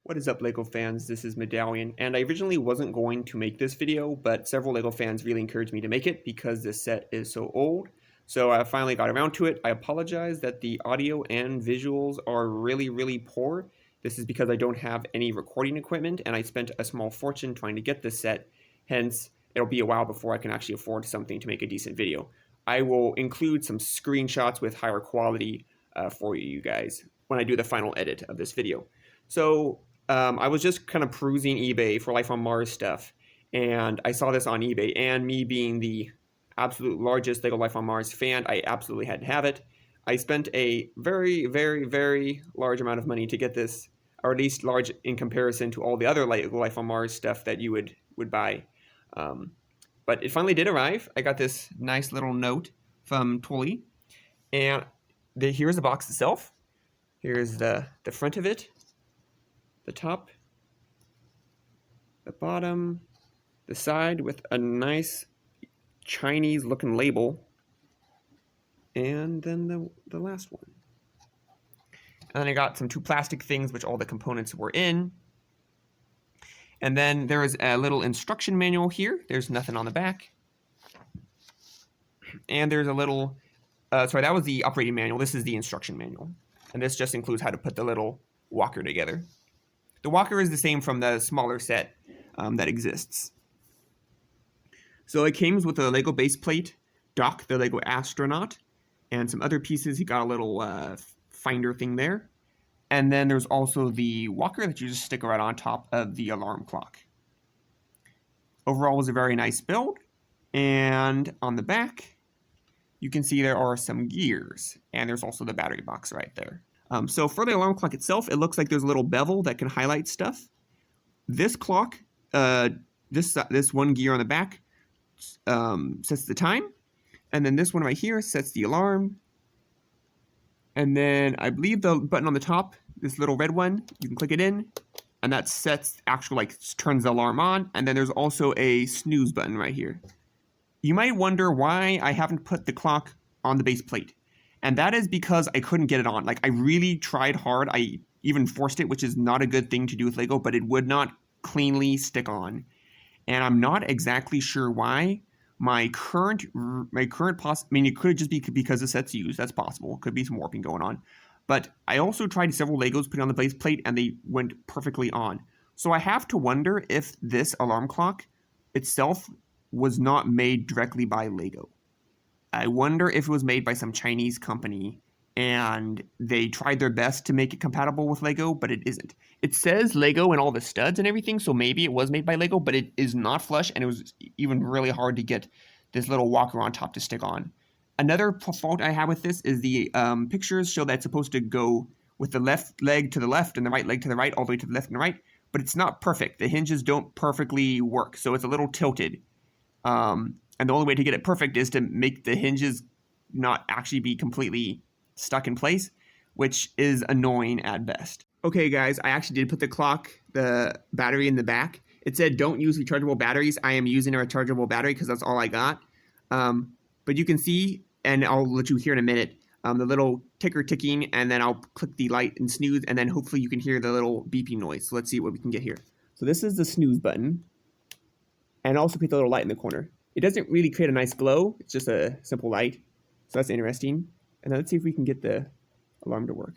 What is up, LEGO fans? This is Medallion, and I originally wasn't going to make this video, but several LEGO fans really encouraged me to make it because this set is so old. So I finally got around to it. I apologize that the audio and visuals are really poor. This is because I don't have any recording equipment, and I spent a small fortune trying to get this set. Hence, it'll be a while before I can actually afford something to make a decent video. I will include some screenshots with higher quality for you guys when I do the final edit of this video. So I was just kind of perusing eBay for Life on Mars stuff, and I saw this on eBay, and me being the absolute largest LEGO Life on Mars fan, I absolutely had to have it. I spent a very large amount of money to get this, or at least large in comparison to all the other LEGO Life on Mars stuff that you would buy. But it finally did arrive. I got this nice little note from Tully, and here's the box itself. Here's the front of it, the top, the bottom, the side with a nice Chinese looking label, and then the last one. And then I got two plastic things which all the components were in. And then there is a little instruction manual here. There's nothing on the back. And there's a little, sorry, that was the operating manual. This is the instruction manual. And this just includes how to put the little walker together. The walker is the same from the smaller set that exists. So it comes with a LEGO base plate, Doc, the LEGO astronaut, and some other pieces. He got a little finder thing there. And then there's also the walker that you just stick right on top of the alarm clock. Overall, it was a very nice build. And on the back, you can see there are some gears. And there's also the battery box right there. So for the alarm clock itself, it looks like there's a little bevel that can highlight stuff. This clock, this one gear on the back sets the time. And then this one right here sets the alarm. And then I believe the button on the top, this little red one, you can click it in. And that sets, turns the alarm on. And then there's also a snooze button right here. You might wonder why I haven't put the clock on the base plate. And that is because I couldn't get it on. Like, I really tried hard. I even forced it, which is not a good thing to do with LEGO, but it would not cleanly stick on. And I'm not exactly sure why. I mean, it could just be because the set's used. That's possible. Could be some warping going on. But I also tried several Legos putting on the base plate, and they went perfectly on. So I have to wonder if this alarm clock itself was not made directly by LEGO. I wonder if it was made by some Chinese company and they tried their best to make it compatible with LEGO, but it isn't. It says LEGO and all the studs and everything, so maybe it was made by LEGO, but it is not flush, and it was even really hard to get this little walker on top to stick on. Another fault I have with this is the pictures show that it's supposed to go with the left leg to the left and the right leg to the right, all the way to the left and the right, but it's not perfect. The hinges don't perfectly work, so it's a little tilted. And the only way to get it perfect is to make the hinges not actually be completely stuck in place, which is annoying at best. Okay, guys, I actually did put the battery in the back. It said don't use rechargeable batteries. I am using a rechargeable battery because that's all I got. But you can see, and I'll let you hear in a minute, the little ticker ticking, and then I'll click the light and snooze, and then hopefully you can hear the little beeping noise. So let's see what we can get here. So this is the snooze button, and also create the little light in the corner. It doesn't really create a nice glow. It's just a simple light. So that's interesting. And then let's see if we can get the alarm to work.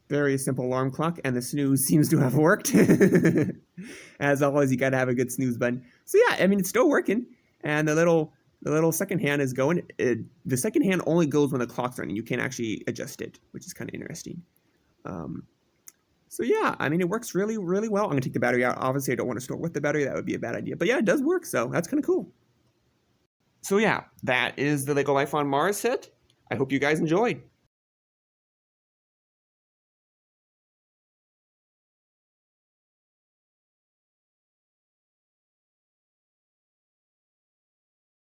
Very simple alarm clock, and the snooze seems to have worked. As always, you gotta have a good snooze button. So yeah, I mean, it's still working, and the little second hand is going. The second hand only goes when the clock's running. You can't actually adjust it, which is kind of interesting. So yeah, I mean, it works really well. I'm gonna take the battery out. Obviously, I don't want to store it with the battery. That would be a bad idea. But yeah, it does work, so that's kind of cool. So yeah, that is the LEGO Life on Mars set. I hope you guys enjoyed.